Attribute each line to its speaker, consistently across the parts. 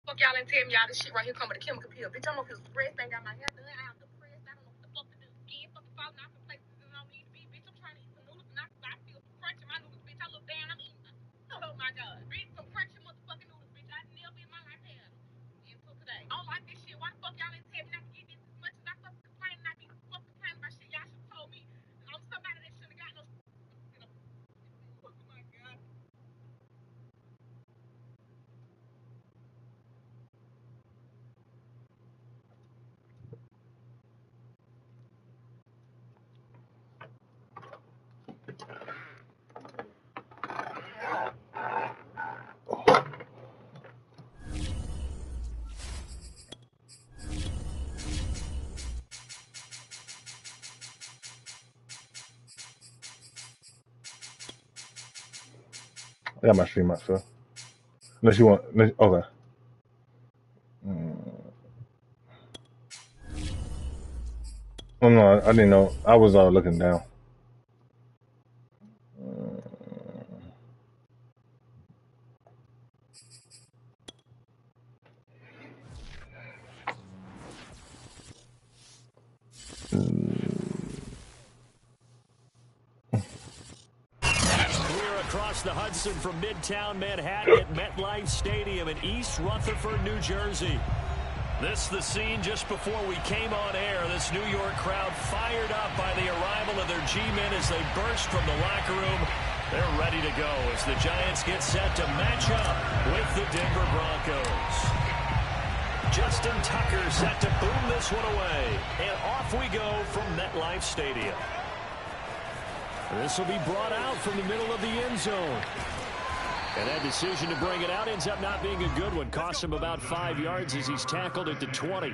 Speaker 1: Fuck y'all ain't telling y'all this shit right here coming to chemical peel. Bitch, I'm gonna feel stressed. Ain't got my hair done. I have to press. I don't know what the fuck to do. Skin fucking falling off in places that I don't need to be. Bitch, I'm trying to eat some noodles and I feel crunch in my noodles, bitch. I look down, I'm eating. Oh my god. Bitch, some crunchy motherfucking noodles, bitch. I never in my life had them. Until today. I don't like this shit. Why the fuck y'all ain't telling me not to get this as much as I fucking complain and I be fucking complaining about shit? Y'all should have told me. I'm somebody that shouldn't have got no. Oh my god.
Speaker 2: I got my stream up, so. Unless you want. Okay. Oh, no, I didn't know. I was looking down.
Speaker 3: We're across the Hudson from Midtown Manhattan at MetLife Stadium in East Rutherford, New Jersey. This the scene just before we came on air. This New York crowd fired up by the arrival of their G-men as they burst from the locker room. They're ready to go as the Giants get set to match up with the Denver Broncos. Justin Tucker set to boom this one away. And off we go from MetLife Stadium. This will be brought out from the middle of the end zone. And that decision to bring it out ends up not being a good one. Costs him about 5 yards as he's tackled at the 20.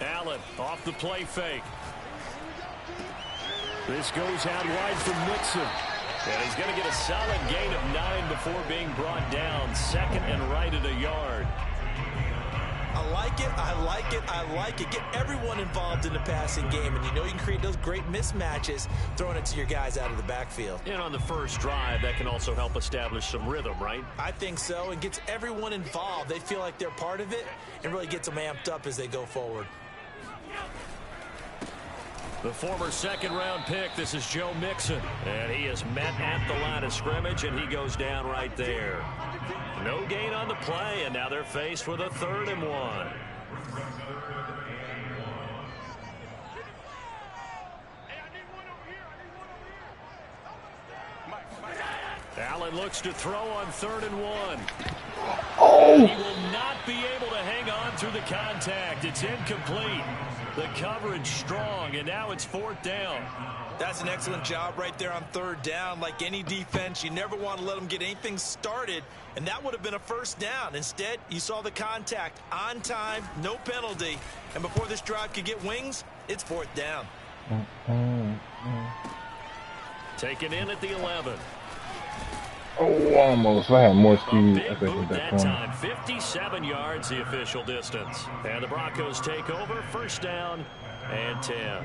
Speaker 3: Allen off the play fake. This goes out wide from Mixon. And he's going to get a solid gain of 9 before being brought down. Second and right at a yard.
Speaker 4: I like it, I like it, I like it. Get everyone involved in the passing game, and you know you can create those great mismatches throwing it to your guys out of the backfield.
Speaker 3: And on the first drive, that can also help establish some rhythm, right?
Speaker 4: I think so, and gets everyone involved. They feel like they're part of it and really gets them amped up as they go forward.
Speaker 3: The former second-round pick, this is Joe Mixon. And he is met at the line of scrimmage, and he goes down right there. No gain on the play, and now they're faced with a 3rd and 1. Allen looks to throw on 3rd and 1.
Speaker 2: Oh!
Speaker 3: He will not be able to hang on through the contact. It's incomplete. The coverage strong, and now it's 4th down.
Speaker 4: That's an excellent job right there on 3rd down. Like any defense, you never want to let them get anything started, and that would have been a 1st down. Instead, you saw the contact on time, no penalty, and before this drive could get wings, it's 4th down.
Speaker 3: Taken in at the 11.
Speaker 2: Oh, almost. If I had more speed,
Speaker 3: I think at that time. 57 yards the official distance. And the Broncos take over. 1st down and 10.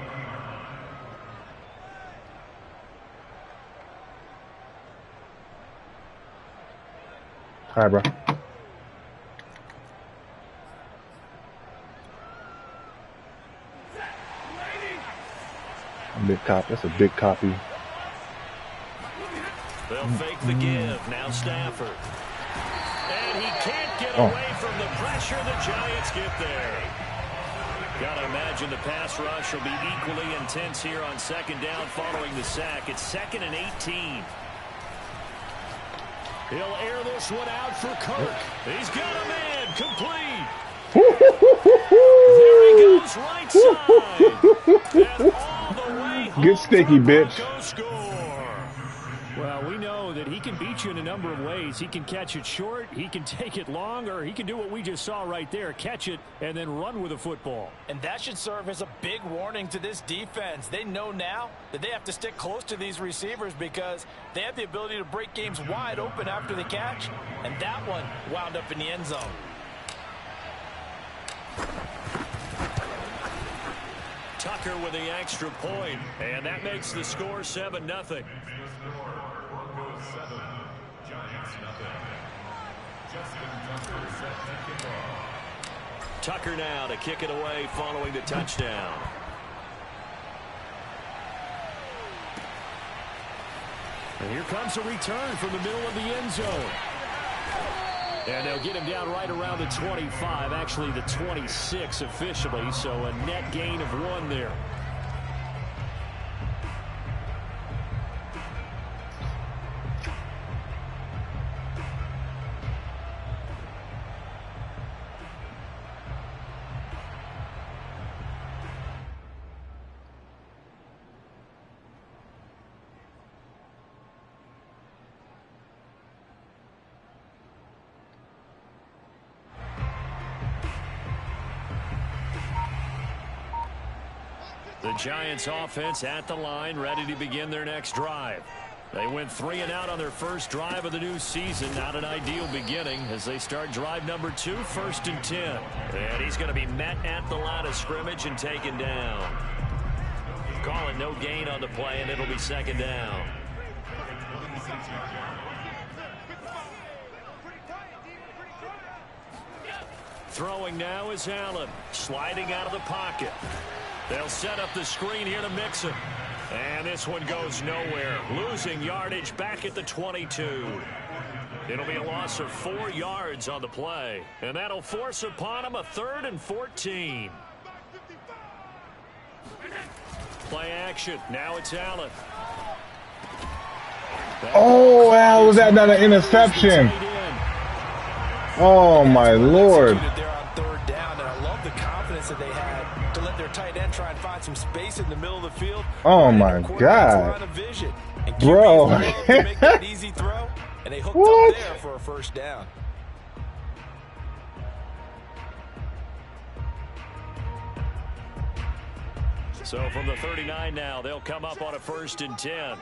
Speaker 2: Hi, bro. A big copy. That's a big copy.
Speaker 3: They'll fake the give. Now Stafford. And he can't get away from the pressure. The Giants get there. Gotta imagine the pass rush will be equally intense here on 2nd down following the sack. It's 2nd and 18. He'll air this one out for Kirk. He's got a man complete. There he goes right side. And all the
Speaker 2: Get sticky, bitch.
Speaker 3: Score. Well, we know that he can beat you in a number of ways. He can catch it short, he can take it long, or he can do what we just saw right there, catch it and then run with the football.
Speaker 4: And that should serve as a big warning to this defense. They know now that they have to stick close to these receivers because they have the ability to break games wide open after the catch. And that one wound up in the end zone.
Speaker 3: Tucker with the extra point, and that makes the score 7-0. Tucker now to kick it away following the touchdown. And here comes a return from the middle of the end zone. And they'll get him down right around the 25, actually the 26 officially, so a net gain of 1 there. The Giants offense at the line, ready to begin their next drive. They went 3 and out on their first drive of the new season. Not an ideal beginning as they start drive number 2, 1st and 10. And he's going to be met at the line of scrimmage and taken down. Call it no gain on the play, and it'll be 2nd down. Throwing now is Allen, sliding out of the pocket. They'll set up the screen here to Mixon. And this one goes nowhere. Losing yardage back at the 22. It'll be a loss of 4 yards on the play. And that'll force upon him a 3rd and 14. Play action. Now it's Allen.
Speaker 2: Oh, wow, was that not an interception? Oh, my Lord.
Speaker 4: They're on 3rd down, and I love the confidence that they had to let their tight end try and find some space in the middle of the field.
Speaker 2: Oh, my God. Bro.
Speaker 4: Make that easy throw, and they hooked up there for a 1st down.
Speaker 3: So from the 39 now, they'll come up on a 1st and 10.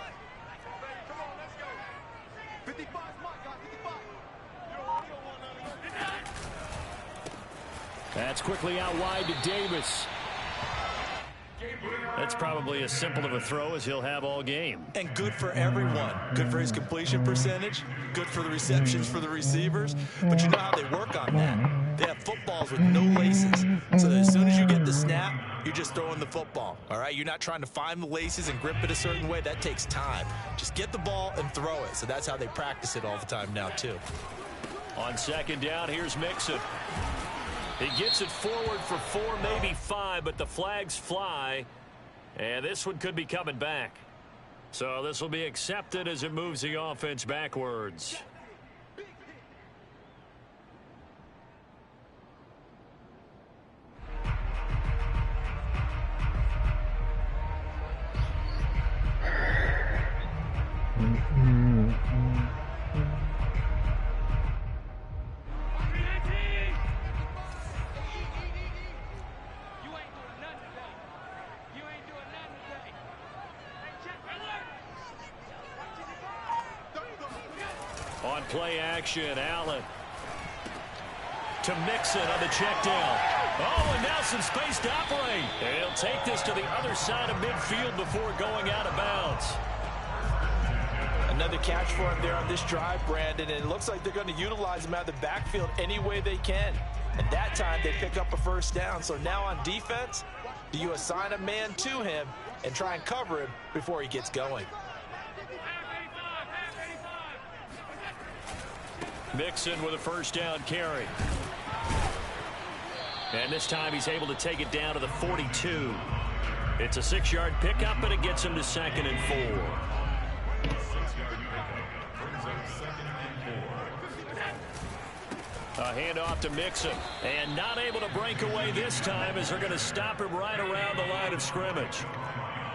Speaker 3: That's quickly out wide to Davis. That's probably as simple of a throw as he'll have all game.
Speaker 4: And good for everyone. Good for his completion percentage. Good for the receptions for the receivers. But you know how they work on that. They have footballs with no laces. So that as soon as you get the snap, you're just throwing the football. All right? You're not trying to find the laces and grip it a certain way. That takes time. Just get the ball and throw it. So that's how they practice it all the time now, too.
Speaker 3: On 2nd down, here's Mixon. He gets it forward for 4, maybe 5, but the flags fly. And this one could be coming back. So this will be accepted as it moves the offense backwards. On play action, Allen to Mixon on the check down. Oh, and now some space to operate. And he'll take this to the other side of midfield before going out of bounds.
Speaker 4: Another catch for him there on this drive, Brandon, and it looks like they're going to utilize him out of the backfield any way they can. And that time they pick up a 1st down. So now on defense, do you assign a man to him and try and cover him before he gets going?
Speaker 3: Mixon with a 1st down carry. And this time he's able to take it down to the 42. It's a 6-yard pickup, and it gets him to 2nd and 4. A handoff to Mixon. And not able to break away this time as they're going to stop him right around the line of scrimmage.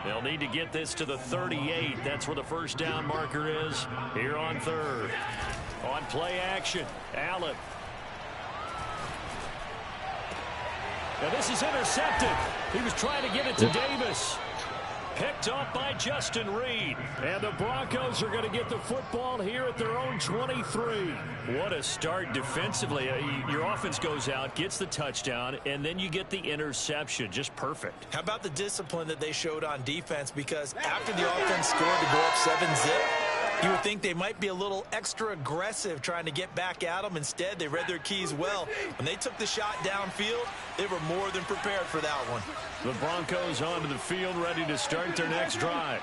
Speaker 3: They'll need to get this to the 38. That's where the first down marker is here on third. On play action, Allen. Now this is intercepted. He was trying to get it to Davis. Picked off by Justin Reed. And the Broncos are going to get the football here at their own 23. What a start defensively. Your offense goes out, gets the touchdown, and then you get the interception. Just perfect.
Speaker 4: How about the discipline that they showed on defense? Because after the offense scored to go up 7-zip, you would think they might be a little extra aggressive trying to get back at them. Instead, they read their keys well. When they took the shot downfield, they were more than prepared for that one.
Speaker 3: The Broncos onto the field, ready to start their next drive.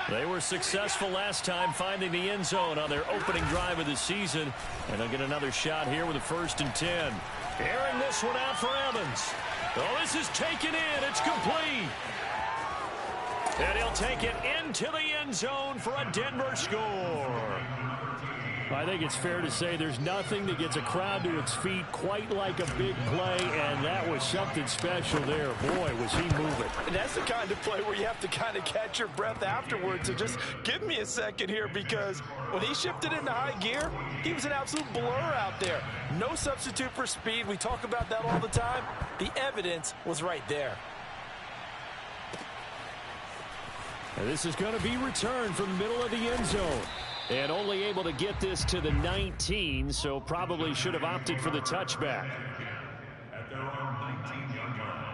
Speaker 3: They were successful last time finding the end zone on their opening drive of the season. And they'll get another shot here with a 1st and 10. Airing this one out for Evans. Oh, this is taken in. It's complete. And he'll take it into the end zone for a Denver score. I think it's fair to say there's nothing that gets a crowd to its feet quite like a big play, and that was something special there. Boy, was he moving.
Speaker 4: And that's the kind of play where you have to kind of catch your breath afterwards. So just give me a second here, because when he shifted into high gear, he was an absolute blur out there. No substitute for speed. We talk about that all the time. The evidence was right there.
Speaker 3: And this is going to be returned from the middle of the end zone. And only able to get this to the 19, so probably should have opted for the touchback.
Speaker 5: At their own 19-yard line.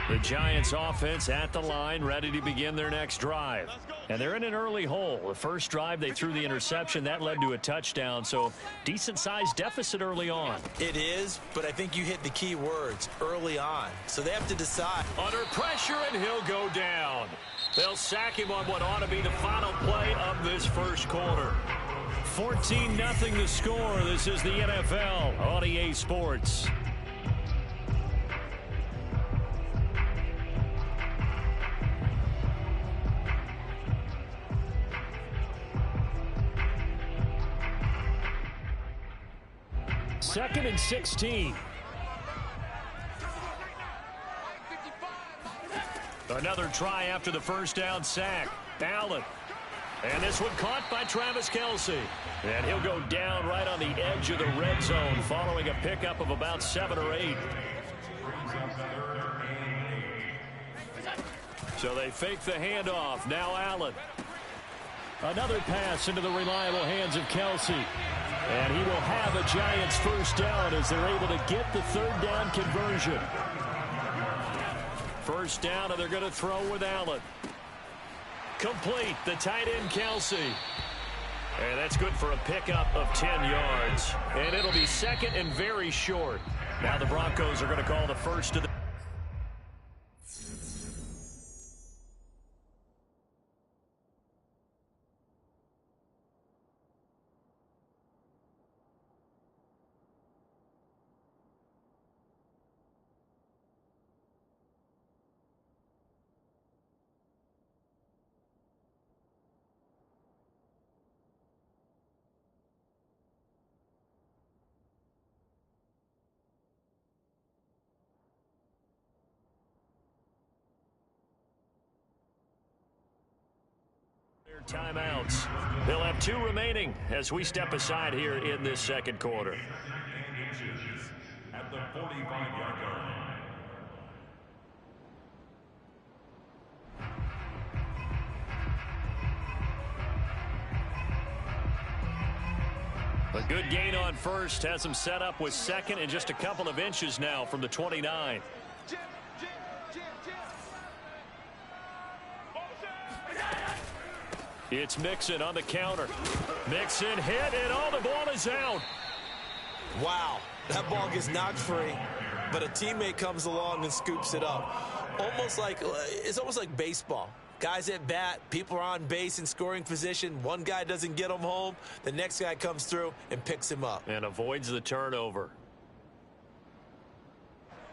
Speaker 3: The Giants offense at the line, ready to begin their next drive. And they're in an early hole. The first drive, they threw the interception. That led to a touchdown, so decent-sized deficit early on.
Speaker 4: It is, but I think you hit the key words, early on. So they have to decide.
Speaker 3: Under pressure, and he'll go down. They'll sack him on what ought to be the final play of this first quarter. 14-0 the score. This is the NFL on EA Sports. Second and 16. Another try after the first down sack. Allen. And this one caught by Travis Kelce. And he'll go down right on the edge of the red zone following a pickup of about 7 or 8. So they fake the handoff. Now Allen. Another pass into the reliable hands of Kelce. And he will have a Giants first down as they're able to get the third down conversion. First down, and they're going to throw with Allen. Complete, the tight end Kelce. And that's good for a pickup of 10 yards. And it'll be second and very short. Now the Broncos are going to call the first of the... timeouts. They'll have 2 remaining as we step aside here in this second quarter.
Speaker 5: At the 45-yard line.
Speaker 3: A good gain on first has them set up with second and just a couple of inches now from the 29. It's Mixon on the counter. Mixon hit, and all the ball is out.
Speaker 4: Wow, that ball gets knocked free, but a teammate comes along and scoops it up. It's almost like baseball. Guys at bat, people are on base in scoring position. One guy doesn't get him home. The next guy comes through and picks him up.
Speaker 3: And avoids the turnover.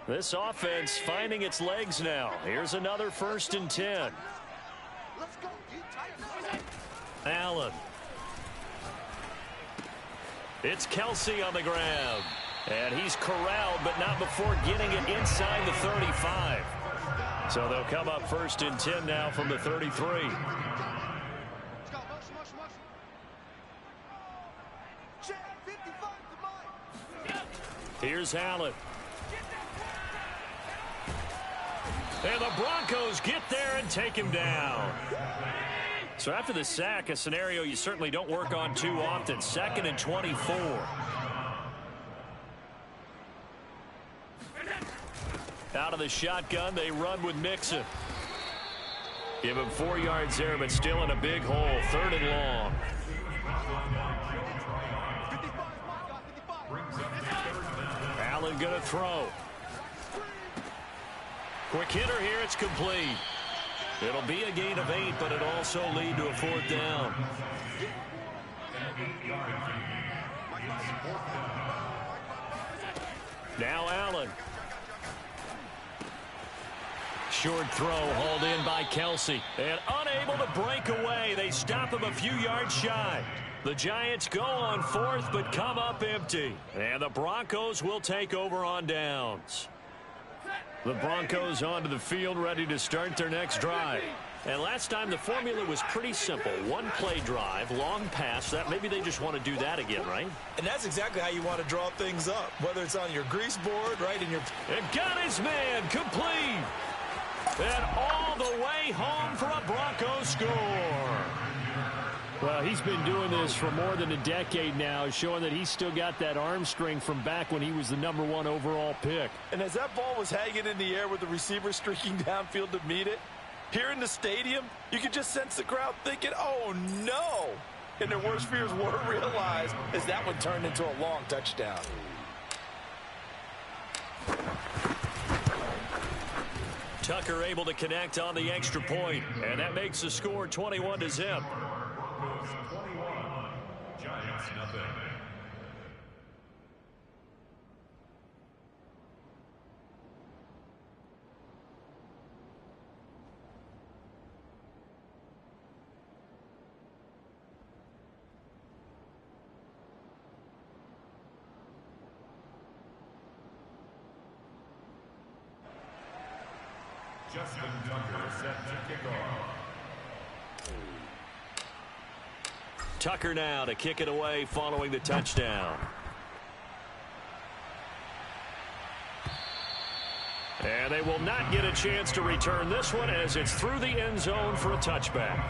Speaker 3: This offense finding its legs now. Here's another 1st and 10. Allen. It's Kelsey on the ground. And he's corralled, but not before getting it inside the 35. So they'll come up 1st and 10 now from the 33. Here's Allen. And the Broncos get there and take him down. So after the sack, a scenario you certainly don't work on too often. 2nd and 24. Out of the shotgun, they run with Mixon. Give him 4 yards there, but still in a big hole. 3rd and long. Allen going to throw. Quick hitter here. It's complete. It'll be a gain of 8, but it'll also lead to a 4th down. Now Allen. Short throw hauled in by Kelsey. And unable to break away. They stop him a few yards shy. The Giants go on 4th, but come up empty. And the Broncos will take over on downs. The Broncos onto the field, ready to start their next drive. And last time the formula was pretty simple. 1-play drive, long pass. That maybe they just want to do that again, right?
Speaker 4: And that's exactly how you want to draw things up. Whether it's on your grease board, right in your...
Speaker 3: And got his man complete. And all the way home for a Broncos score. Well, he's been doing this for more than a decade now, showing that he's still got that arm strength from back when he was the #1 overall pick.
Speaker 4: And as that ball was hanging in the air with the receiver streaking downfield to meet it, here in the stadium, you could just sense the crowd thinking, oh, no. And their worst fears were realized as that one turned into a long touchdown.
Speaker 3: Tucker able to connect on the extra point, and that makes the score 21-0.
Speaker 5: Broncos 21, Giants nothing. Justin Tucker set to kick off.
Speaker 3: Tucker now to kick it away following the touchdown. And they will not get a chance to return this one as it's through the end zone for a touchback.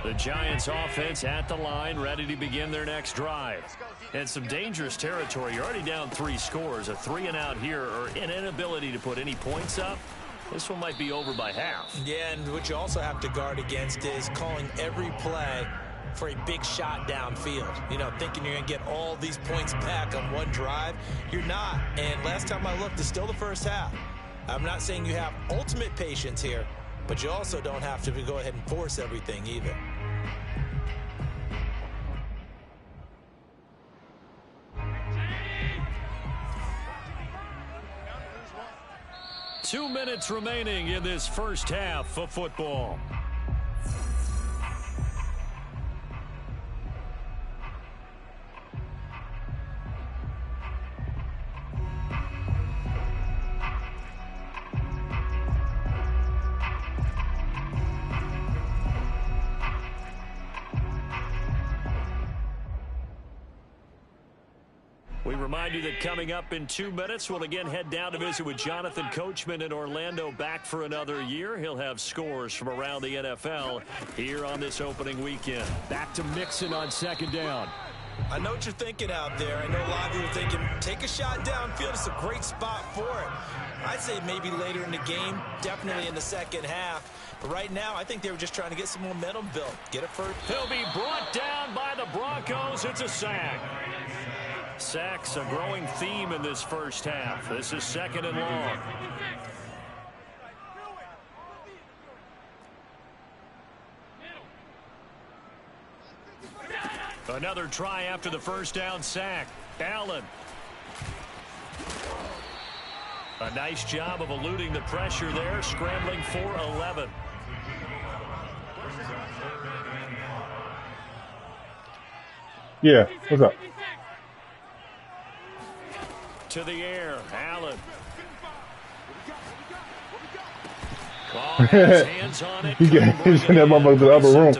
Speaker 3: The Giants offense at the line, ready to begin their next drive. And some dangerous territory. You're already down 3 scores. A 3-and-out here, or an inability to put any points up. This one might be over by half.
Speaker 4: Yeah, and what you also have to guard against is calling every play for a big shot downfield. You know, thinking you're going to get all these points back on one drive. You're not. And last time I looked, it's still the first half. I'm not saying you have ultimate patience here, but you also don't have to go ahead and force everything either.
Speaker 3: Two minutes remaining in this first half of football. We remind you that coming up in 2 minutes, we'll again head down to visit with Jonathan Coachman in Orlando, back for another year. He'll have scores from around the NFL here on this opening weekend. Back to Mixon on 2nd down.
Speaker 4: I know what you're thinking out there. I know a lot of you are thinking, take a shot downfield. It's a great spot for it. I'd say maybe later in the game, definitely in the second half. But right now, I think they were just trying to get some momentum built. Get it first.
Speaker 3: He'll be brought down by the Broncos. It's a sack. Sacks a growing theme in this first half. This is 2nd and long. Another try after the first down sack. Allen. A nice job of eluding the pressure there, scrambling for 11.
Speaker 2: Yeah, what's up?
Speaker 3: To the air, Allen. Oh, hands on it.
Speaker 2: He sent that motherfucker to the upper room.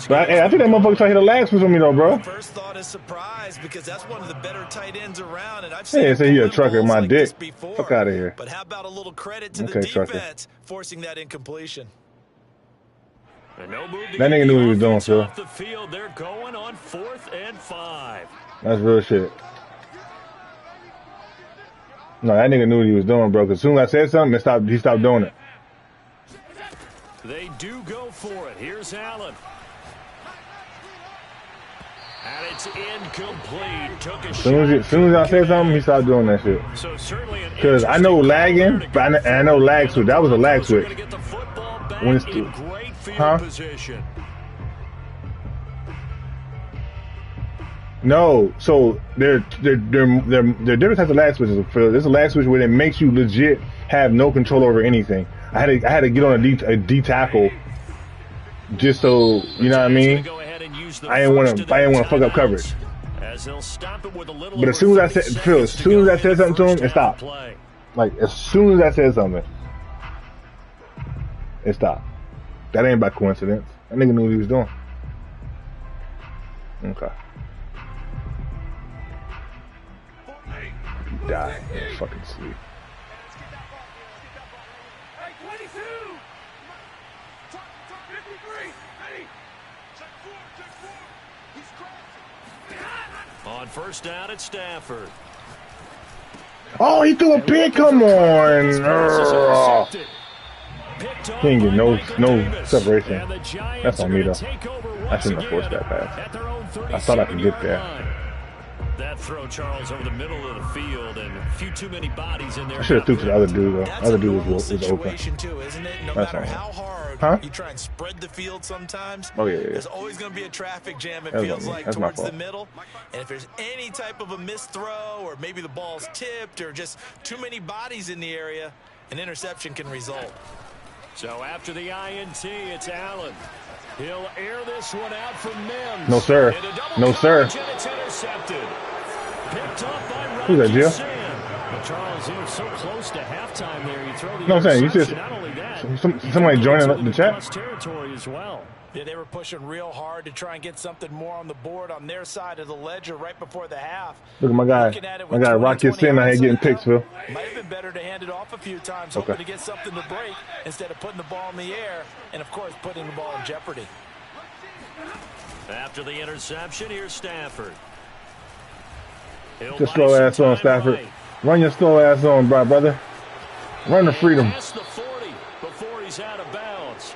Speaker 2: But I think that motherfucker tried to hit a lag switch on me though, bro.
Speaker 4: First thought is surprise because that's one of the better tight ends around, and I've
Speaker 2: Hey,
Speaker 4: seen
Speaker 2: say he a trucker in my
Speaker 4: like
Speaker 2: dick.
Speaker 4: Before.
Speaker 2: Fuck out of here.
Speaker 4: But how about a little credit to
Speaker 2: Okay,
Speaker 4: the defense
Speaker 2: trucker.
Speaker 4: forcing that incompletion?
Speaker 3: No move to
Speaker 2: That nigga knew what he was doing, Phil.
Speaker 3: off the field. They're going on 4th and 5.
Speaker 2: That's real shit. No, that nigga knew what he was doing, bro. Cause as soon as I said something, he stopped doing it.
Speaker 3: They do go for it. Here's Allen. And it's incomplete. Took a
Speaker 2: As soon as I said something, he stopped doing that shit.
Speaker 3: So certainly an
Speaker 2: Cause I know lagging, but I know lag switch. That was a lag switch.
Speaker 3: Get the football back
Speaker 2: When it's
Speaker 3: in great field
Speaker 2: huh?
Speaker 3: position.
Speaker 2: No, so they're different types of lag switches. There's a lag switch where it makes you legit have no control over anything. I had to get on a D tackle just so you know what I mean. I didn't want to fuck up coverage. But as soon as I said Phil, as soon as I said something to him, it stopped. Like as soon as I said something, it stopped. That ain't by coincidence. That nigga knew what he was doing. Okay. Die in fucking sleep.
Speaker 3: On first down at Stafford.
Speaker 2: Oh, he threw a pick. Come on. He didn't get no separation. That's on me though. I shouldn't have forced that pass. I thought I could get there.
Speaker 3: That throw, Charles, over the middle of the field, and a few too many bodies in there.
Speaker 2: I should have threw to the other dude though.
Speaker 4: That's
Speaker 2: other dude was open.
Speaker 4: too, isn't it? No
Speaker 2: That's
Speaker 4: matter
Speaker 2: all
Speaker 4: how hard you try and spread the field sometimes,
Speaker 2: oh, yeah.
Speaker 4: there's always going to be a traffic jam, it
Speaker 2: That's
Speaker 4: feels like,
Speaker 2: That's
Speaker 4: towards the middle. And if there's any type of a missed throw or maybe the ball's tipped or just too many bodies in the area, an interception can result.
Speaker 3: So after the INT, it's Allen. He'll air this one out from Mims.
Speaker 2: No, sir. No, sir.
Speaker 3: And it's intercepted. Picked up by
Speaker 2: Who's that, Jill?
Speaker 3: Well, Charles, he was so close to halftime there. You throw the
Speaker 2: no, I'm saying, you just,
Speaker 3: not only that,
Speaker 2: somebody joining the chat?
Speaker 3: Territory as well.
Speaker 4: Yeah, they were pushing real hard to try and get something more on the board on their side of the ledger right before the half.
Speaker 2: Look at my guy. My guy Rocket Sin out here getting picks, Phil.
Speaker 4: Might have been better to hand it off a few times, hoping to get something to break instead of putting the ball in the air and, of course, putting the ball in jeopardy.
Speaker 3: After the interception, here's Stafford.
Speaker 2: Just slow ass on, Stafford. Run your slow ass on, brother. Run the freedom.
Speaker 3: Past the 40 before he's out of bounds.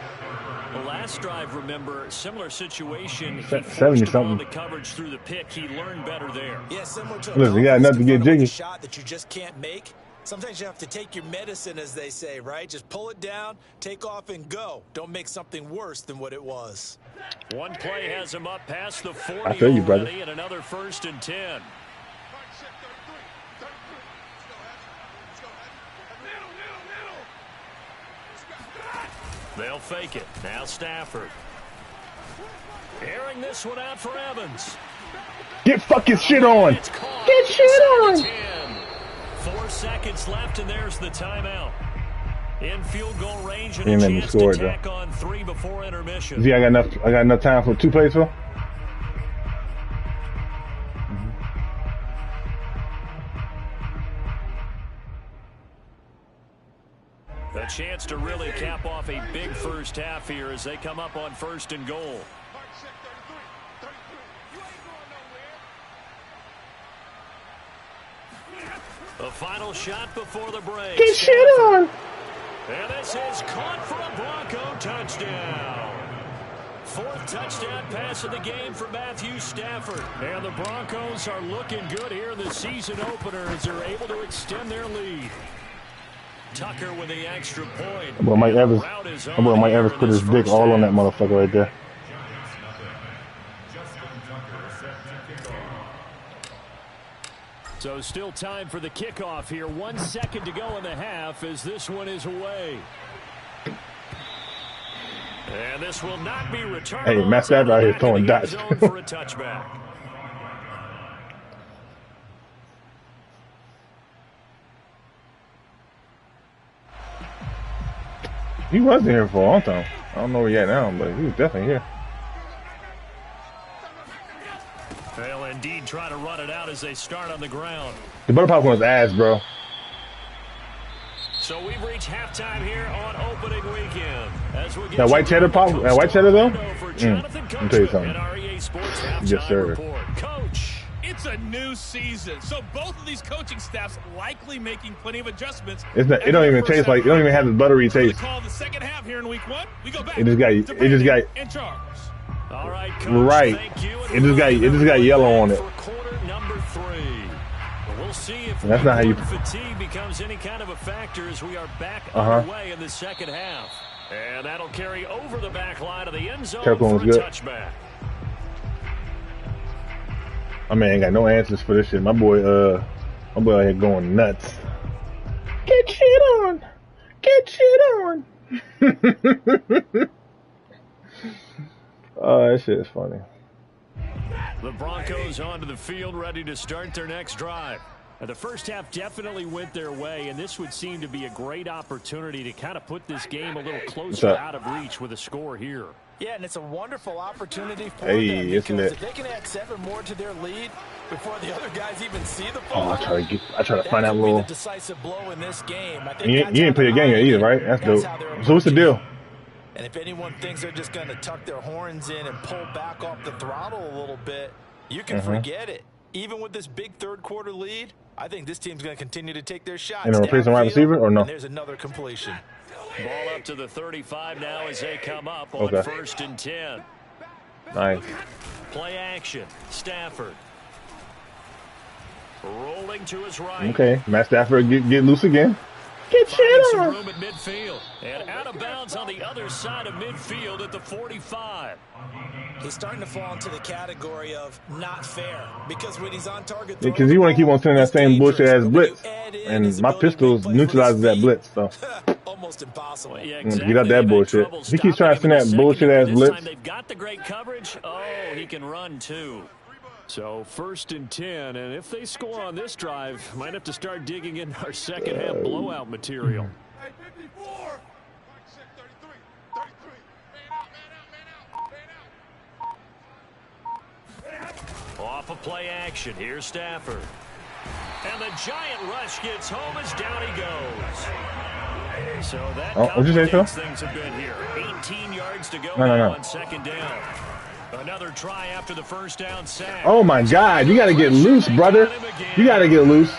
Speaker 3: The last drive, remember, similar situation. He
Speaker 2: 70 something.
Speaker 3: The coverage through the pick. He learned better there.
Speaker 4: Yeah, similar to
Speaker 2: listen, you got nothing to get jiggy.
Speaker 4: Shot that you just can't make. Sometimes you have to take your medicine, as they say, right? Just pull it down, take off, and go. Don't make something worse than what it was.
Speaker 3: One play has him up past the 40
Speaker 2: I feel you, brother.
Speaker 3: and another 1st and 10. They'll fake it. Now Stafford. Airing this one out for Evans.
Speaker 2: Get fucking shit on. Get shit on.
Speaker 3: 4 seconds left, and there's the timeout. In field goal range and
Speaker 2: Ain't
Speaker 3: a
Speaker 2: let me
Speaker 3: chance
Speaker 2: score
Speaker 3: to
Speaker 2: it,
Speaker 3: tack on 3 before intermission.
Speaker 2: See, I got enough time for 2 plays, Phil.
Speaker 3: A chance to really cap off a big first half here as they come up on 1st and goal. The final shot before the break.
Speaker 2: Get shit on.
Speaker 3: And this is caught for a Bronco touchdown. fourth touchdown pass of the game for Matthew Stafford. And the Broncos are looking good here in the season opener as they're able to extend their lead. Tucker with the extra point.
Speaker 2: Well, Mike Evans put his dick all on that motherfucker right there.
Speaker 3: So still time for the kickoff here. 1 second to go in the half as this one is away. And this will not be returned.
Speaker 2: Hey, Matt Stafford out here throwing dots.
Speaker 3: For a touchback.
Speaker 2: He wasn't here for a long time. I don't know where he at now, but he was definitely here.
Speaker 3: They'll indeed try to run it out as they start on the ground.
Speaker 2: The butter popcorn was ass, bro.
Speaker 3: So we've reached halftime here on opening weekend. As we'll get
Speaker 2: that white cheddar pop, that white cheddar though. Let me tell you something. Yes, sir.
Speaker 3: Coach,
Speaker 6: it's a new season, so both of these coaching staffs likely making plenty of adjustments.
Speaker 2: It don't even taste like. It don't even have the buttery taste.
Speaker 6: Call the second half here in week 1. We go back.
Speaker 2: It just got
Speaker 6: in charge.
Speaker 3: All right, Coach,
Speaker 2: right. It just got yellow on it.
Speaker 3: For quarter number 3. We'll see if
Speaker 2: that's not how you
Speaker 3: fatigue becomes any kind of a factor as we are back underway in the second half. And that'll carry over the back line of the end zone for a touchback.
Speaker 2: I mean, I ain't got no answers for this shit. My boy out here going nuts. Get shit on. Get shit on. Oh, that shit is funny.
Speaker 3: The Broncos onto the field ready to start their next drive. Now, the first half definitely went their way, and this would seem to be a great opportunity to kind of put this game a little closer out of reach with a score here.
Speaker 4: Yeah, and it's a wonderful opportunity for them because if they can add 7 more to their lead before the other guys even see the ball.
Speaker 2: I try to find that little
Speaker 4: decisive blow in this game. I think
Speaker 2: you didn't play your game yet either, right? That's dope. So what's the deal?
Speaker 4: And if anyone thinks they're just going to tuck their horns in and pull back off the throttle a little bit, you can forget it. Even with this big third quarter lead, I think this team's going to continue to take their shots.
Speaker 2: And a replacement wide receiver or no?
Speaker 4: And there's another completion.
Speaker 3: Ball up to the 35 now as they come up on 1st and 10.
Speaker 2: Nice.
Speaker 3: Play action. Stafford. Rolling to his right.
Speaker 2: Okay, Matt Stafford get loose again. Get shit on.
Speaker 3: Room at midfield. And out of bounds on the other side of midfield at the 45.
Speaker 4: He's starting to fall into the category of not fair because when he's on target,
Speaker 2: because you want to keep on sending that same bullshit ass blitz, and my pistols neutralizes that blitz. So
Speaker 4: almost impossible.
Speaker 3: Yeah, exactly.
Speaker 2: Get out that bullshit. He keeps trying to send that bullshit ass blitz.
Speaker 3: They've got the great coverage. Oh, he can run too. So 1st and 10, and if they score on this drive, might have to start digging in our second half blowout material.
Speaker 6: Hey, 54. 33.
Speaker 3: Off of play action, here's Stafford. And the giant rush gets home as down he goes. So that complicates things a bit here. 18 yards to go on 2nd down. Another try after the first down sack.
Speaker 2: Oh my God, you got to get loose, brother. You got to get loose.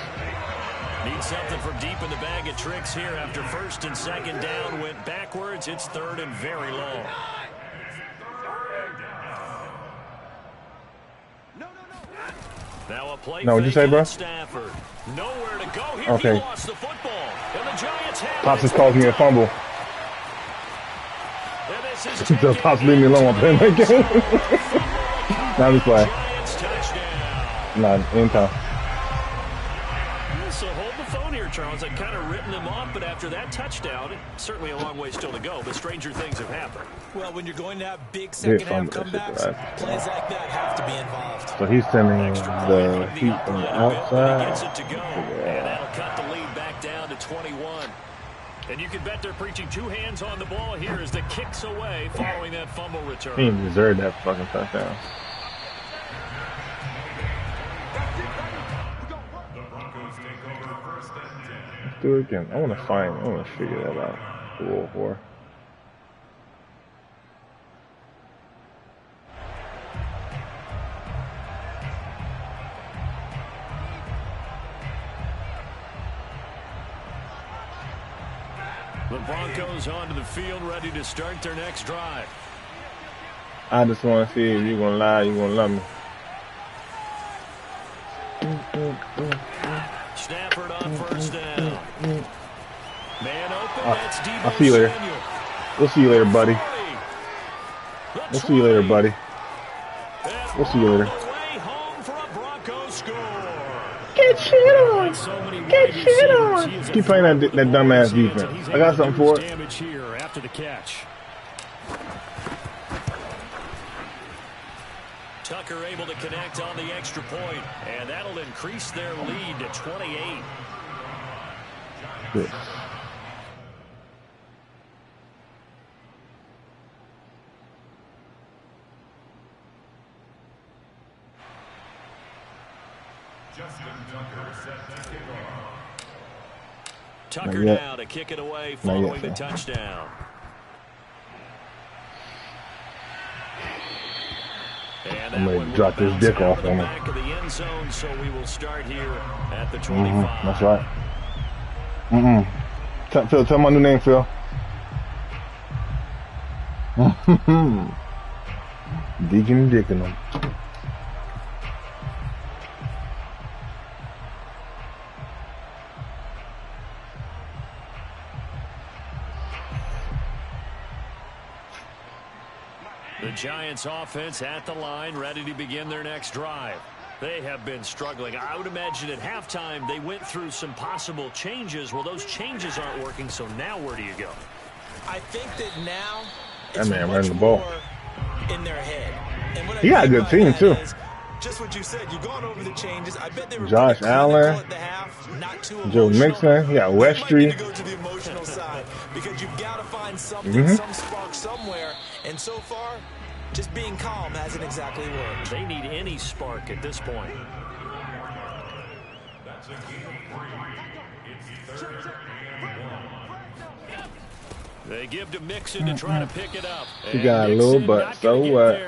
Speaker 3: Need something from deep in the bag of tricks here after 1st and 2nd down went backwards. It's 3rd and very long. Now a play
Speaker 2: what'd you say, bro?
Speaker 3: Stafford. Nowhere to go here.
Speaker 2: Okay.
Speaker 3: He lost the football. And the Giants have
Speaker 2: Pops is causing me a fumble. So Pops leave me alone while playing my game. Now this play. Not in time.
Speaker 3: So hold the phone here, Charles. I've kind of written them off, but after that touchdown, it's certainly a long way still to go, but stranger things have happened.
Speaker 4: Well, when you're going to have big second half comebacks, plays like that have to be involved.
Speaker 2: So he's sending the heat from the outside.
Speaker 3: Gets it to go, and that'll cut the lead back down to 21. And you can bet they're preaching 2 hands on the ball here as the kick's away following that fumble return.
Speaker 2: He deserved that fucking touchdown. Let's do it again. I want to figure that out. 4-4.
Speaker 3: The Broncos onto the field ready to start their next drive.
Speaker 2: I just want to see if you're gonna lie, you're gonna love me.
Speaker 3: Stafford on first down. Man open, that's Debo
Speaker 2: I'll see you later.
Speaker 3: Samuel.
Speaker 2: We'll see you later, buddy. We'll see you later, buddy. We'll see you later.
Speaker 3: Home for a Broncos score.
Speaker 2: Get shit on! Get shit on! Keep playing that dumbass defense. I got something for it.
Speaker 3: Damage here after the catch. Tucker able to connect on the extra point, and that'll increase their lead to 28.
Speaker 2: Good.
Speaker 3: Tucker now to kick it away following the touchdown. And
Speaker 2: I'm going to drop this dick off on him.
Speaker 3: Back of the end zone, so we will start here at the 25.
Speaker 2: That's right. Phil, tell my new name, Phil. Deacon and Dickinum.
Speaker 3: The Giants offense at the line, ready to begin their next drive. They have been struggling. I would imagine at halftime they went through some possible changes. Well, those changes aren't working, so now where do you go?
Speaker 4: I think that now
Speaker 2: that man running the ball
Speaker 4: in their head. And what
Speaker 2: he got a good team too.
Speaker 4: Just what you said, you've gone over the changes. I bet they were
Speaker 2: Josh Allen, Joe Mixon, he got Westry.
Speaker 4: To go to the emotional side because you've got to find something, some spark somewhere. And so far, just being calm hasn't exactly worked.
Speaker 3: They need any spark at this point.
Speaker 5: That's a game of 3. It's 3rd and 1.
Speaker 3: They give to Mixon to try to pick it up.
Speaker 2: He got a little, but so what?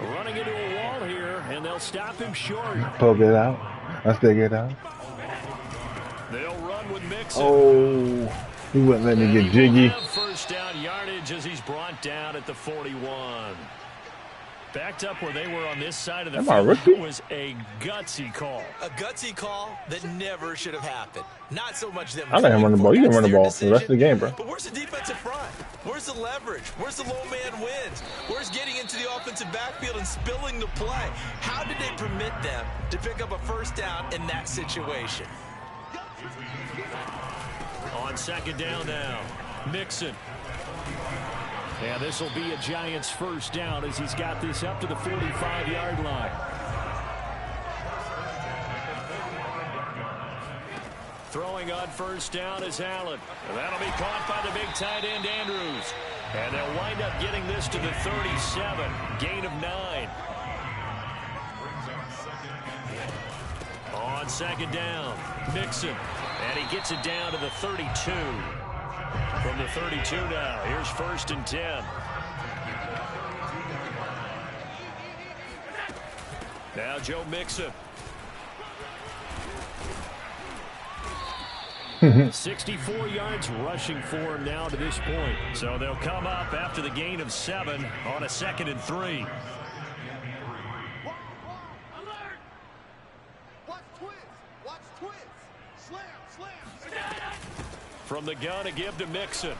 Speaker 3: Running into a wall here, and they'll stop him short.
Speaker 2: Poke it out. Let's take it out.
Speaker 3: They'll run with Mixon.
Speaker 2: Oh, he wouldn't let me get jiggy.
Speaker 3: First down yardage as he's brought down at the 41. Backed up where they were on this side of the field. It was a gutsy call.
Speaker 4: A gutsy call that never should have happened. Not so much them.
Speaker 2: I let him run the ball. You can run the ball for the rest of the game, bro.
Speaker 4: But where's the defensive front? Where's the leverage? Where's the low man wins? Where's getting into the offensive backfield and spilling the play? How did they permit them to pick up a first down in that situation?
Speaker 3: On second down now, Mixon. And this will be a Giants first down as he's got this up to the 45-yard line. Throwing on first down is Allen. And that'll be caught by the big tight end, Andrews. And they'll wind up getting this to the 37. Gain of 9. On second down, Mixon. And he gets it down to the 32. From the 32 now, here's 1st and 10. Now Joe Mixon. 64 yards rushing for him now to this point. So they'll come up after the gain of 7 on a 2nd and 3. From the gun to give to Mixon.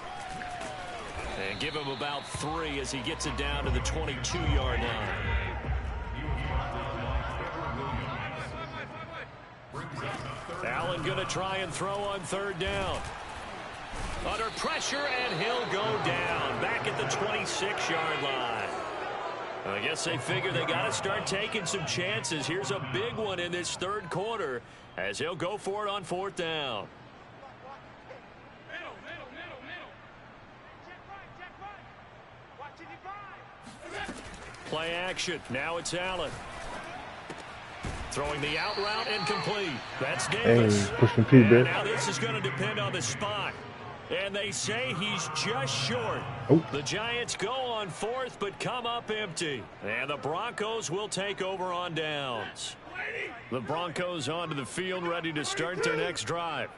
Speaker 3: And give him about 3 as he gets it down to the 22-yard line. Allen going to try and throw on 3rd down. Under pressure, and he'll go down back at the 26-yard line. I guess they figure they got to start taking some chances. Here's a big one in this 3rd quarter as he'll go for it on 4th down. Play action. Now it's Allen. Throwing the out route incomplete. That's Davis.
Speaker 2: Hey, pushing P, bit.
Speaker 3: Now this is going to depend on the spot. And they say he's just short.
Speaker 2: Oh.
Speaker 3: The Giants go on 4th but come up empty. And the Broncos will take over on downs. The Broncos onto the field ready to start their next drive.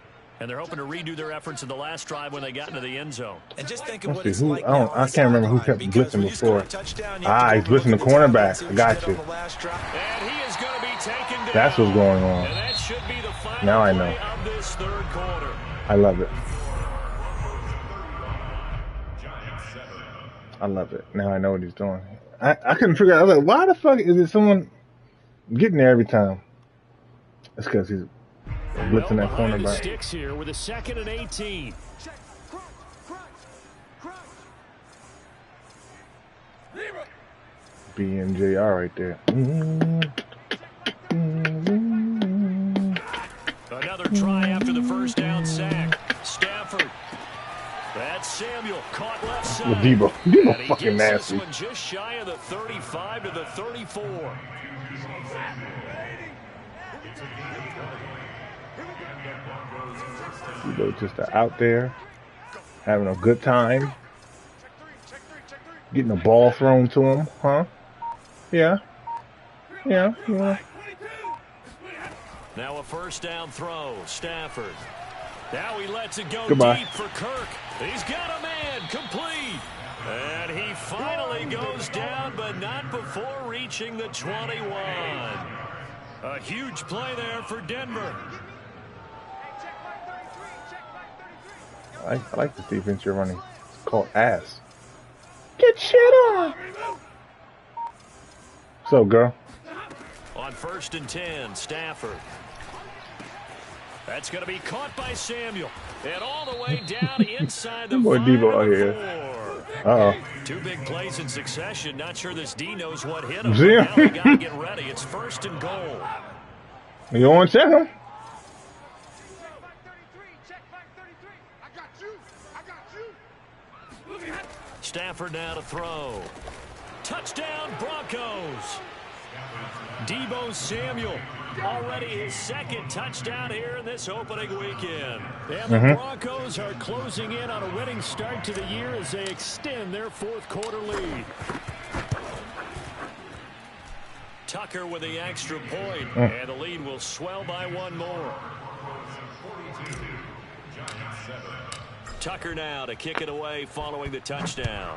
Speaker 3: And they're hoping to redo their efforts in the last drive when they got into the end zone.
Speaker 4: And just think of
Speaker 2: Let's
Speaker 4: what
Speaker 2: see
Speaker 4: it's
Speaker 2: who.
Speaker 4: like now on
Speaker 2: I
Speaker 4: the
Speaker 2: can't remember who
Speaker 4: sideline,
Speaker 2: kept
Speaker 4: because
Speaker 2: blitzing
Speaker 4: when you score
Speaker 2: before.
Speaker 4: a touchdown, you have to
Speaker 2: He's
Speaker 4: go over
Speaker 2: blitzing
Speaker 4: and
Speaker 2: the
Speaker 4: look at the timeline,
Speaker 2: cornerback.
Speaker 4: see
Speaker 2: I
Speaker 4: what
Speaker 2: got
Speaker 4: did
Speaker 2: you.
Speaker 4: on the last drive.
Speaker 3: And he is going to be taken down.
Speaker 2: That's what's going on.
Speaker 3: And that should be the final
Speaker 2: Now I
Speaker 3: play
Speaker 2: know.
Speaker 3: of this third quarter.
Speaker 2: I love it. I love it. Now I know what he's doing. I couldn't figure out. I was like, why the fuck is it someone getting there every time? It's because he's blitzing that
Speaker 3: behind the
Speaker 2: cornerback.
Speaker 3: sticks here with a 2nd and 18.
Speaker 2: BMJR right there.
Speaker 3: Another try after the first down sack. Stafford. That's Samuel caught left side.
Speaker 2: With Debo.
Speaker 3: And
Speaker 2: Debo
Speaker 3: he
Speaker 2: fucking
Speaker 3: gets
Speaker 2: nasty.
Speaker 3: this one just shy of the 35 to the 34.
Speaker 2: Debo just out there having a good time. Getting the ball thrown to him, huh? Yeah. Yeah.
Speaker 3: Now a first down throw. Stafford. Now he lets it go
Speaker 2: Goodbye.
Speaker 3: deep for Kirk. He's got a man complete. And he finally goes down, but not before reaching the 21. A huge play there for Denver.
Speaker 2: I like this defense you're running. It's called ass. Get shit on. So, girl.
Speaker 3: On 1st and 10, Stafford. That's going to be caught by Samuel. And all the way down inside the
Speaker 2: Boy,
Speaker 3: 5
Speaker 2: Debo out
Speaker 3: and
Speaker 2: here.
Speaker 3: 4.
Speaker 2: Uh-oh.
Speaker 3: 2 big plays in succession. Not sure this D knows what hit him.
Speaker 2: Yeah.
Speaker 3: Now they got to get ready. It's 1st and goal.
Speaker 2: You want to check him?
Speaker 3: Stafford now to throw. Touchdown, Broncos. Debo Samuel, already his 2nd touchdown here in this opening weekend. And the Broncos are closing in on a winning start to the year as they extend their 4th quarter lead. Tucker with the extra point, and the lead will swell by 1 more. Tucker now to kick it away following the touchdown.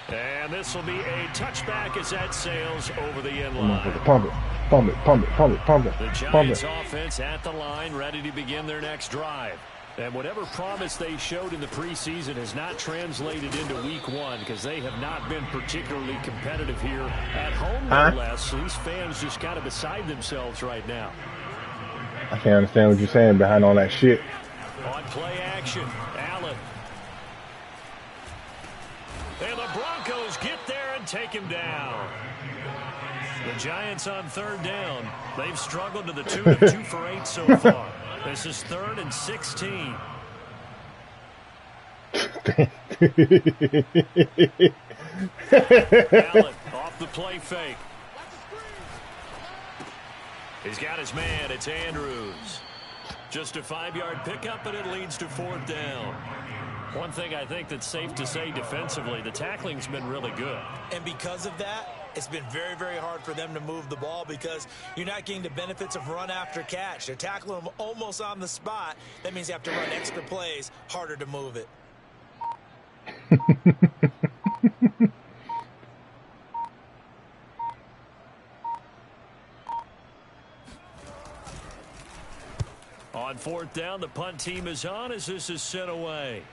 Speaker 3: And this will be a touchback as that sails over the end line.
Speaker 2: Pump it. Pump it. Pump it. Pump it. Pump it.
Speaker 3: The
Speaker 2: Pump
Speaker 3: Giants
Speaker 2: it.
Speaker 3: offense at the line, ready to begin their next drive. And whatever promise they showed in the preseason has not translated into week 1 because they have not been particularly competitive here at home, no less. So these fans just kind of beside themselves right now.
Speaker 2: I can't understand what you're saying behind all that shit.
Speaker 3: On play action, Allen. And the Broncos get there and take him down. The Giants on 3rd down. They've struggled to the tune of 2 for 8 so far. This is 3rd and 16. Allen off the play fake. He's got his man. It's Andrews. Just a 5-yard pickup, and it leads to 4th down. One thing I think that's safe to say defensively, the tackling's been really good.
Speaker 4: And because of that, it's been very, very hard for them to move the ball because you're not getting the benefits of run after catch. They're tackling them almost on the spot. That means you have to run extra plays, harder to move it.
Speaker 3: On 4th down, the punt team is on as this is sent away.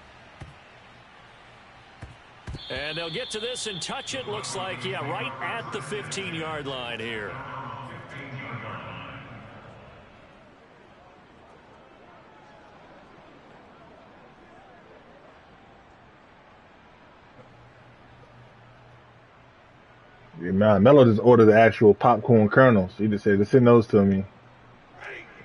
Speaker 3: And they'll get to this and touch it. Looks like, yeah, right at the 15-yard line here.
Speaker 2: Yeah, man, Melo just ordered the actual popcorn kernels. He just said, "Just send those to me."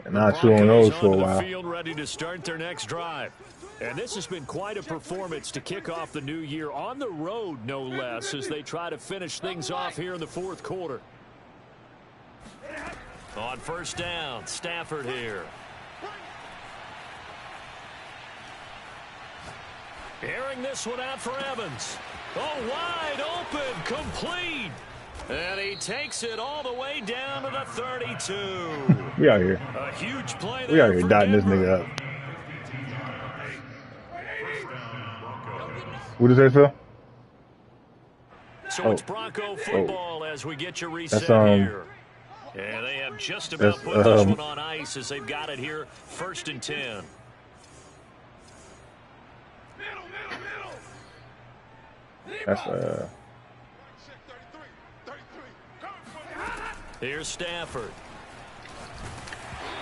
Speaker 2: And I'll chew on those for a while.
Speaker 3: Field ready to start their next drive. And this has been quite a performance to kick off the new year on the road, no less, as they try to finish things off here in the 4th quarter. On 1st down, Stafford here. Airing this one out for Evans. Oh, wide open, complete. And he takes it all the way down to the 32.
Speaker 2: We out here.
Speaker 3: A huge play
Speaker 2: We out
Speaker 3: there
Speaker 2: here
Speaker 3: for
Speaker 2: dotting this
Speaker 3: Denver.
Speaker 2: nigga up. What does that feel?
Speaker 3: So it's Bronco football as we get you reset
Speaker 2: That's,
Speaker 3: here. And they have just about put this one on ice as they've got it here, 1st and 10.
Speaker 2: That's
Speaker 3: Here's Stafford.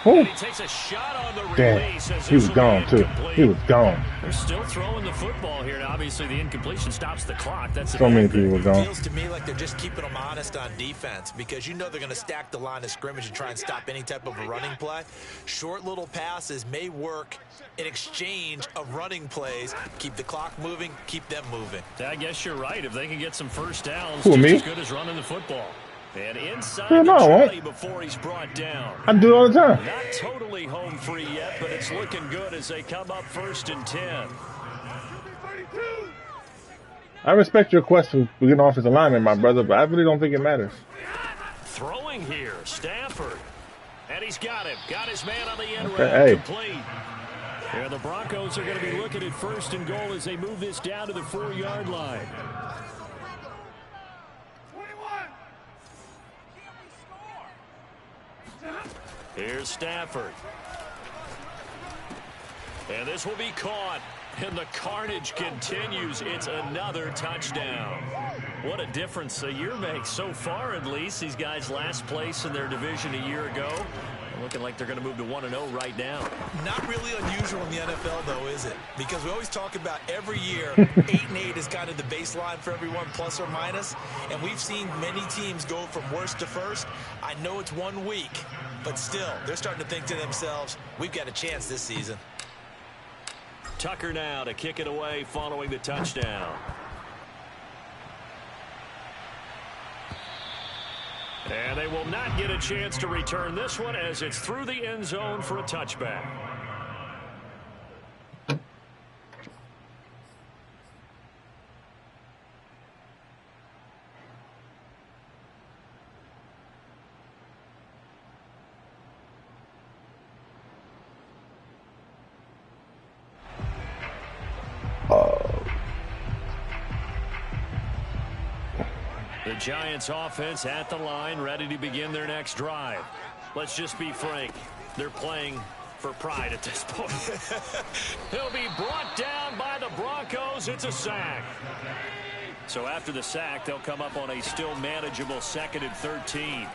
Speaker 2: Whew.
Speaker 3: And he takes a shot on the release.
Speaker 2: Damn,
Speaker 3: As
Speaker 2: he was gone too. He was gone.
Speaker 3: They're still throwing the football here. Now, obviously, the incompletion stops the clock. That's
Speaker 2: So many people were
Speaker 4: It
Speaker 2: gone.
Speaker 4: feels to me like they're just keeping them honest on defense because you know they're going to stack the line of scrimmage and try and stop any type of a running play. Short little passes may work in exchange of running plays. Keep the clock moving, keep them moving.
Speaker 3: I guess you're right. If they can get some first downs,
Speaker 2: Who,
Speaker 3: just
Speaker 2: me?
Speaker 3: as good as running the football. And inside
Speaker 2: Hell no, I
Speaker 3: the
Speaker 2: won't.
Speaker 3: 20 before he's brought down.
Speaker 2: I do it all the time.
Speaker 3: Not totally home free yet, but it's looking good as they come up 1st and 10.
Speaker 2: I respect your question for getting offensive lineman, my brother, but I really don't think it matters.
Speaker 3: Throwing here, Stafford. And he's got him. Got his man on the end route.
Speaker 2: Hey.
Speaker 3: Complete. Yeah, the Broncos are going to be looking at 1st and goal as they move this down to the 4-yard line. Here's Stafford. And this will be caught. And the carnage continues. It's another touchdown. What a difference a year makes so far, at least. These guys last place in their division a year ago. Looking like they're going to move to 1-0 right now.
Speaker 4: Not really unusual in the NFL, though, is it? Because we always talk about every year, 8-8 is kind of the baseline for everyone, plus or minus. And we've seen many teams go from worst to first. I know it's 1 week, but still, they're starting to think to themselves, we've got a chance this season.
Speaker 3: Tucker now to kick it away following the touchdown. And they will not get a chance to return this one as it's through the end zone for a touchback. The Giants offense at the line, ready to begin their next drive. Let's just be frank. They're playing for pride at this point. He'll be brought down by the Broncos. It's a sack. So after the sack, they'll come up on a still manageable 2nd and 13.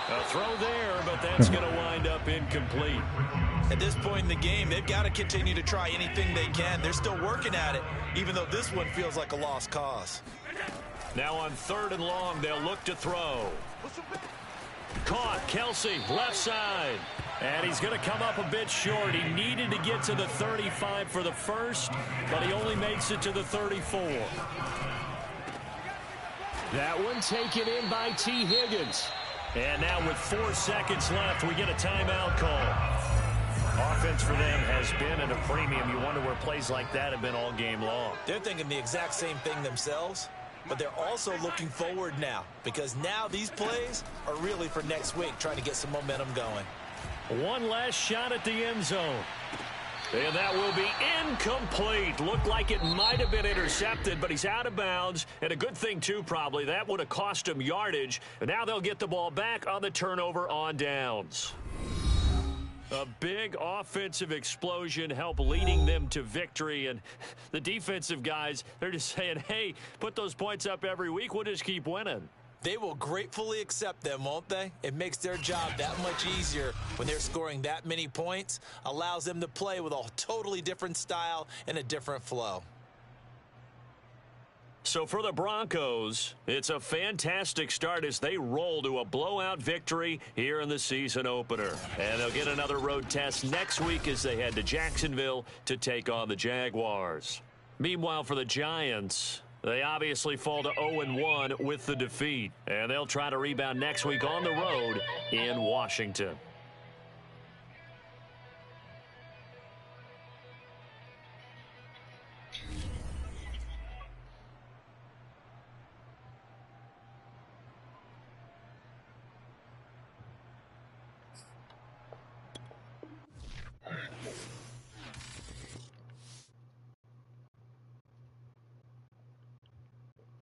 Speaker 3: A throw there, but that's going to wind up incomplete.
Speaker 4: At this point in the game, they've got to continue to try anything they can. They're still working at it, even though this one feels like a lost cause.
Speaker 3: Now on 3rd and long, they'll look to throw. Caught, Kelsey, left side. And he's going to come up a bit short. He needed to get to the 35 for the first, but he only makes it to the 34. That one taken in by T. Higgins. And now with 4 seconds left, we get a timeout call. Offense for them has been at a premium. You wonder where plays like that have been all game long.
Speaker 4: They're thinking the exact same thing themselves, but they're also looking forward now because now these plays are really for next week, trying to get some momentum going.
Speaker 3: One last shot at the end zone. And that will be incomplete. Looked like it might have been intercepted, but he's out of bounds. And a good thing, too, probably. That would have cost him yardage. And now they'll get the ball back on the turnover on downs. A big offensive explosion helped leading them to victory. And the defensive guys, they're just saying, hey, put those points up every week. We'll just keep winning.
Speaker 4: They will gratefully accept them, won't they? It makes their job that much easier when they're scoring that many points. Allows them to play with a totally different style and a different flow.
Speaker 3: So for the Broncos, it's a fantastic start as they roll to a blowout victory here in the season opener. And they'll get another road test next week as they head to Jacksonville to take on the Jaguars. Meanwhile, for the Giants, they obviously fall to 0-1 with the defeat. And they'll try to rebound next week on the road in Washington.